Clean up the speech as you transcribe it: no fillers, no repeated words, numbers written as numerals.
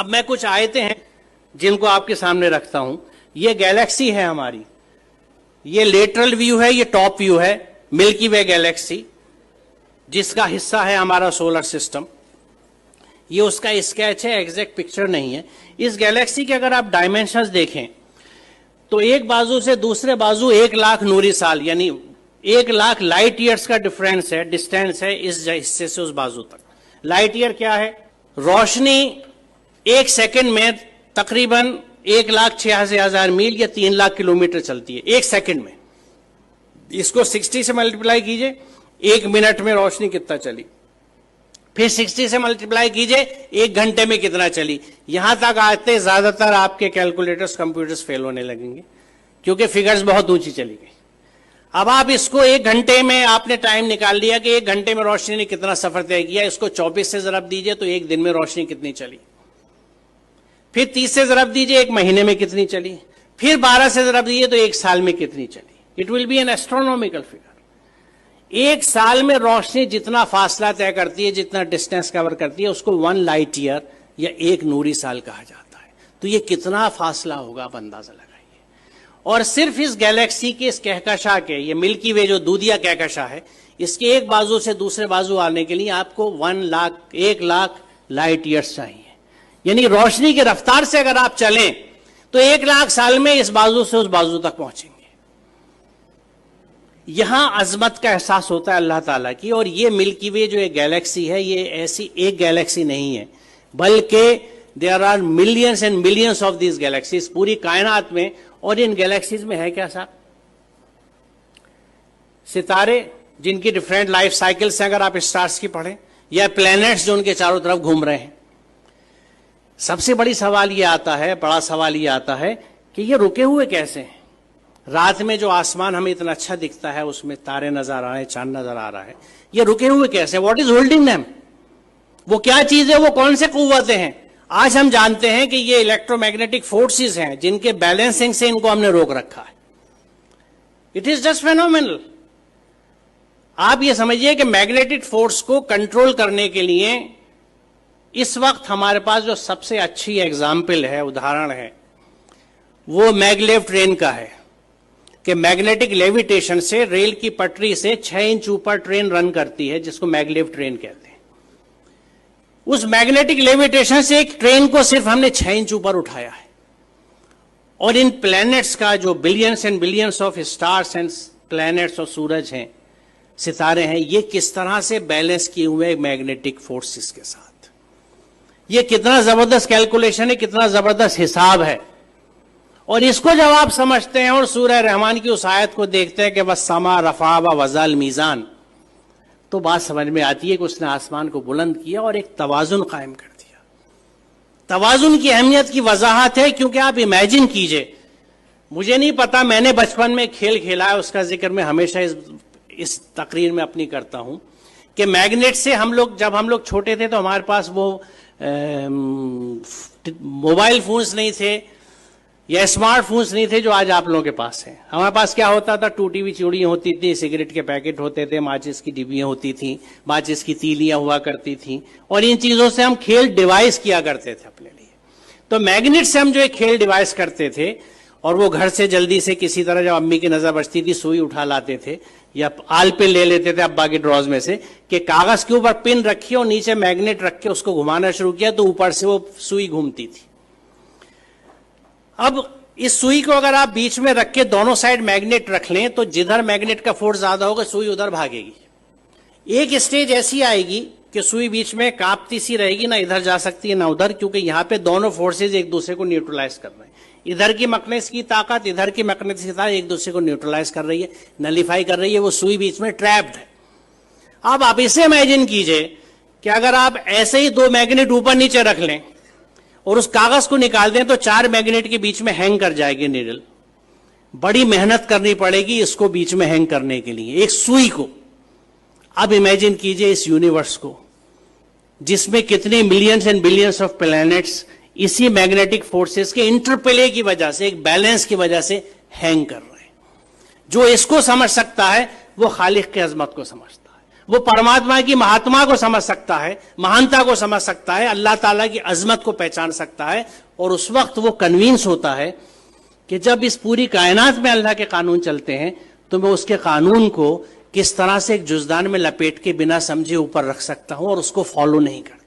अब मैं कुछ आयतें हैं जिनको आपके सामने रखता हूं। ये गैलेक्सी है हमारी, ये लेटरल व्यू है, ये टॉप व्यू है मिल्की वे गैलेक्सी, जिसका हिस्सा है हमारा सोलर सिस्टम। ये उसका स्केच है, एग्जैक्ट पिक्चर नहीं है। इस गैलेक्सी के अगर आप डायमेंशंस देखें तो एक बाजू से दूसरे बाजू 1,00,000 नूरी साल यानी 1,00,000 लाइट ईयर्स का डिफरेंस है, डिस्टेंस है इस हिस्से से उस बाजू तक। लाइट ईयर क्या है? रोशनी 1 सेकंड में तकरीबन 1,86,000 मील या 3,00,000 किलोमीटर चलती है 1 सेकंड में। इसको 60 से मल्टीप्लाई कीजिए, 1 मिनट में रोशनी कितना चली, फिर 60 से मल्टीप्लाई कीजिए 1 घंटे में कितना चली। यहां तक आते ज्यादातर आपके कैलकुलेटर्स कंप्यूटर्स फेल होने लगेंगे क्योंकि फिगर्स बहुत ऊंची चली गई। अब आप इसको 1 घंटे में आपने टाइम निकाल लिया कि 1 घंटे में रोशनी ने कितना सफर तय किया, इसको 24 से जरब दीजिए तो 1 दिन में रोशनी कितनी चली, फिर 30 से जरब दीजिए 1 महीने में कितनी चली, फिर 12 से जरब दीजिए तो 1 साल में कितनी चली। It will be N astronomical figure. 1 साल में रोशनी जितना फासला तय करती है, जितना डिस्टेंस कवर करती है, उसको 1 लाइट ईयर या 1 नूरी साल कहा जाता है। तो ये कितना फासला होगा आप अंदाजा लगाइए। और सिर्फ इस गैलेक्सी के इस कहकशां के, ये मिल्की वे जो दूधिया कहकशां है, इसके एक बाजू से दूसरे बाजू आने के लिए आपको 1,00,000 लाइट ईयर्स चाहिए। यानी रोशनी की रफ्तार से अगर आप चलें तो 1,00,000 साल में इस बाजू से उस बाजू तक पहुंचेंगे। यहां अजमत का एहसास होता है अल्लाह ताला की। और ये मिल्की वे जो एक गैलेक्सी है, ये ऐसी एक गैलेक्सी नहीं है, बल्कि there are millions and millions of these galaxies पूरी कायनात में। और इन गैलेक्सीज में है क्या साहब? सितारे जिनकी डिफरेंट लाइफ साइकिल्स हैं, अगर आप स्टार्स की पढ़ें, या प्लैनेट्स जो उनके चारों तरफ घूम रहे हैं। सबसे बड़ा सवाल ये आता है कि ये रुके हुए कैसे हैं? रात में जो आसमान हमें इतना अच्छा दिखता है, उसमें तारे नजर आ रहे हैं, चांद नजर आ रहा है, ये रुके हुए कैसे? What is holding them? वो क्या चीज है? वो कौन से कुव्वतें हैं? आज हम जानते हैं कि ये इलेक्ट्रोमैग्नेटिक फोर्सेस हैं जिनके बैलेंसिंग से इनको हमने रोक रखा है। It is just phenomenal. आप ये समझिए कि मैग्नेटिक फोर्स को कंट्रोल करने के लिए इस वक्त हमारे पास जो सबसे अच्छी एग्जाम्पल है, उदाहरण है, वो मैगलेव ट्रेन का है कि मैग्नेटिक लेविटेशन से रेल की पटरी से 6 इंच ऊपर ट्रेन रन करती है, जिसको मैगलेव ट्रेन कहते हैं। उस मैग्नेटिक लेविटेशन से एक ट्रेन को सिर्फ हमने 6 इंच ऊपर उठाया है। और इन प्लैनेट्स का जो billions and billions of stars and planets और सूरज हैं, सितारे हैं, ये किस तरह से बैलेंस किए हुए मैग्नेटिक फोर्सेस के साथ। ये कितना जबरदस्त कैलकुलेशन है, कितना जबरदस्त हिसाब है। और इसको जब आप समझते हैं और सूरह रहमान की उस आयत को देखते हैं कि बस समा रफा व वज़ल मीज़ान, तो बात समझ में आती है कि उसने आसमान को बुलंद किया और एक तवाजुन कायम कर दिया। तवाजुन की अहमियत की वजाहत है क्योंकि आप इमेजिन कीजिए, मुझे नहीं पता, मैंने बचपन में खेल खेला है, उसका जिक्र मैं हमेशा इस तकरीर में अपनी करता हूं कि मैग्नेट से जब हम लोग छोटे थे तो हमारे पास वो मोबाइल फोन्स नहीं थे या स्मार्टफोन्स नहीं थे जो आज आप लोगों के पास है। हमारे पास क्या होता था? टूटी हुई चूड़ियां होती थी, सिगरेट के पैकेट होते थे, माचिस की डिब्बियां होती थी, माचिस की तीलियां हुआ करती थी, और इन चीजों से हम खेल डिवाइस किया करते थे अपने लिए। तो मैग्नेट से हम जो एक खेल डिवाइस करते थे, और वो घर से जल्दी से किसी तरह जब अम्मी की नजर बचती थी सुई उठा लाते थे या आल पिन ले लेते थे अब्बा के ड्रॉज में से कि कागज के ऊपर पिन रखी और नीचे मैग्नेट रख के उसको घुमाना शुरू किया तो ऊपर से वो सुई घूमती थी। अब इस सुई को अगर आप बीच में रख के दोनों साइड मैग्नेट रख लें तो जिधर मैग्नेट का फोर्स ज्यादा होगा सुई उधर भागेगी। एक स्टेज ऐसी आएगी कि सुई बीच में कांपती सी रहेगी, ना इधर जा सकती है ना उधर, क्योंकि यहां पे दोनों फोर्सेज एक दूसरे को न्यूट्रलाइज कर रहे हैं। इधर की मैग्नेटिस की ताकत, इधर की मैग्नेटिस की ताकत एक दूसरे को न्यूट्रलाइज कर रही है, नलीफाई कर रही है, वो सुई बीच में ट्रैप्ड है। अब आप इसे इमेजिन कीजिए कि अगर आप ऐसे ही 2 मैग्नेट ऊपर नीचे रख लें और उस कागज को निकाल दें तो 4 मैग्नेट के बीच में हैंग कर जाएगी नीडल। बड़ी मेहनत करनी पड़ेगी इसको बीच में हैंग करने के लिए, एक सुई को। अब इमेजिन कीजिए इस यूनिवर्स को जिसमें कितने millions and billions of planets इसी मैग्नेटिक फोर्सेस के इंटरप्ले की वजह से, एक बैलेंस की वजह से हैंग कर रहे हैं। जो इसको समझ सकता है वो खालिक की अजमत को समझता है, वो परमात्मा की महात्मा को समझ सकता है, महानता को समझ सकता है, अल्लाह ताला की अजमत को पहचान सकता है। और उस वक्त वो कन्विंस होता है कि जब इस पूरी कायनात में अल्लाह के कानून चलते हैं तो मैं उसके कानून को किस तरह से एक जुज़दान में लपेट के बिना समझे ऊपर रख सकता हूं और उसको फॉलो नहीं करता।